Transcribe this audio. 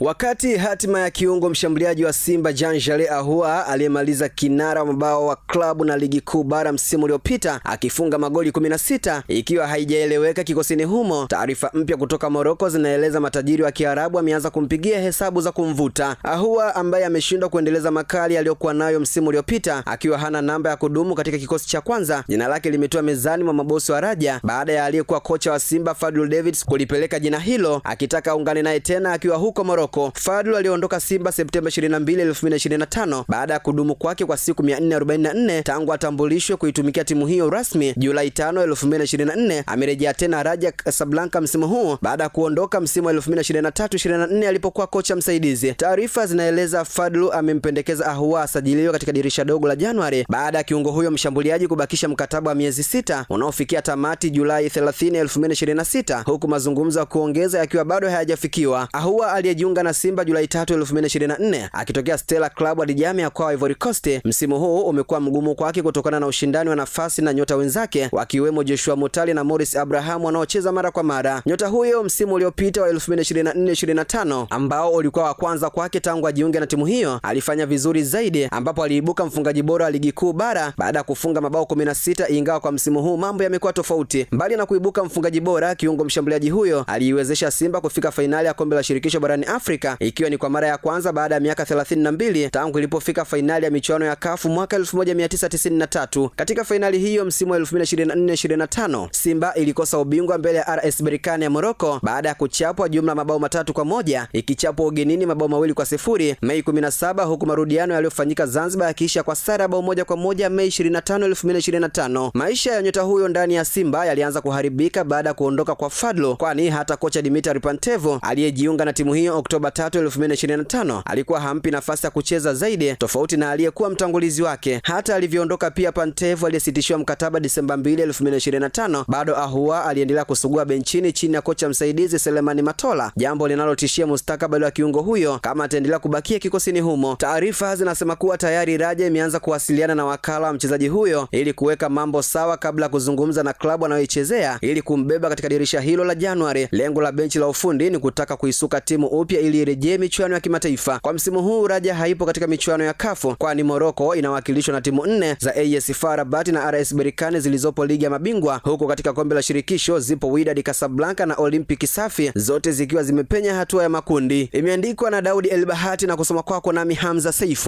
Wakati hatima ya kiungo mshambuliaji wa Simba Jean Charles Ahoua aliyemaliza kinara wa mabao wa klabu na ligi kuu bara msimu uliopita akifunga magoli 16 ikiwa haijaeleweka kikosini humo, taarifa mpya kutoka Morocco zinaeleza matajiri wa Kiarabu wameanza kumpigia hesabu za kumvuta. Ahoua ambaye ameshindwa kuendeleza makali aliyokuwa nayo msimu uliopita akiwa hana namba ya kudumu katika kikosi cha kwanza, jina lake limetoa mezani mwa mabosi wa Raja baada ya aliyekuwa kocha wa Simba Fadlu Davids kulipeleka jina hilo akitaka aungane naye tena akiwa huko Morocco. Fadlu aliondoka Simba Septemba 22, 2025 baada ya kudumu kwake kwa siku 444 tangu atambulishwe kuitumikia timu hiyo rasmi Julai 5, 2024. Amerejea tena Raja Casablanca msimu huu baada ya kuondoka msimu wa 2023-24 alipokuwa kocha msaidizi. Taarifa zinaeleza Fadlu amempendekeza Ahoua asajiliwe katika dirisha dogo la Januari baada ya kiungo huyo mshambuliaji kubakisha mkataba wa miezi 6 unaofikia tamati Julai 30, 2026, huku mazungumzo ya kuongeza yakiwa bado hayajafikiwa. Ahoua aliyejiunga na Simba Julai 3, 2024 akitokea Stella Club Adijamia kwa Ivory Coast. Msimu huu umekuwa mgumu kwake kutokana na ushindani wa nafasi na nyota wenzake wakiwemo Joshua Mutale na Morris Abraham wanaocheza mara kwa mara. Nyota huyo msimu uliopita wa 2024-25 ambao ulikuwa wa kwanza kwake tangu ajiunge na timu hiyo alifanya vizuri zaidi, ambapo aliibuka mfungaji bora wa ligi kuu bara baada ya kufunga mabao 16, ingawa kwa msimu huu mambo yamekuwa tofauti. Mbali na kuibuka mfungaji bora, kiungo mshambuliaji huyo aliiwezesha Simba kufika fainali ya kombe la shirikisho barani Afrika ikiwa ni kwa mara ya kwanza baada ya miaka 32 tangu ilipofika fainali ya michuano ya CAF mwaka 1993. Katika fainali hiyo msimu wa 2024-25 Simba ilikosa ubingwa mbele ya RS Berkane ya Morocco baada ya kuchapwa jumla mabao 3-1, ikichapwa ugenini mabao 2-0 Mei 17, huku marudiano yaliyofanyika Zanzibar yakiisha kwa sare ya bao 1-1 Mei 25, 2025. Maisha ya nyota huyo ndani ya Simba yalianza kuharibika baada ya kuondoka kwa Fadlu, kwani hata kocha Dimitri Pantev aliyejiunga na timu hiyo Oktoba 3, 2025 alikuwa hampi nafasi ya kucheza zaidi, tofauti na aliyekuwa mtangulizi wake. Hata alivyoondoka pia Pantev aliyesitishiwa mkataba Disemba 2, 2025, bado Ahoua aliendelea kusugua benchini chini ya kocha msaidizi Selemani Matola, jambo linalotishia mustakabali wa kiungo huyo kama ataendelea kubakia kikosini humo. Taarifa zinasema kuwa tayari Raja imeanza kuwasiliana na wakala wa mchezaji huyo ili kuweka mambo sawa kabla ya kuzungumza na klabu anayoichezea ili kumbeba katika dirisha hilo la Januari. Lengo la benchi la ufundi ni kutaka kuisuka timu upya ili irejee michuano ya kimataifa. Kwa msimu huu Raja haipo katika michuano ya CAF, kwani Morocco inawakilishwa na timu 4 za AS FAR Rabat na RS Berkane zilizopo ligi ya mabingwa, huku katika kombe la shirikisho zipo Wydad Casablanca na Olympic Safi, zote zikiwa zimepenya hatua ya makundi. Imeandikwa na Daudi El Bahati na kusoma kwako nami Hamza Saifu.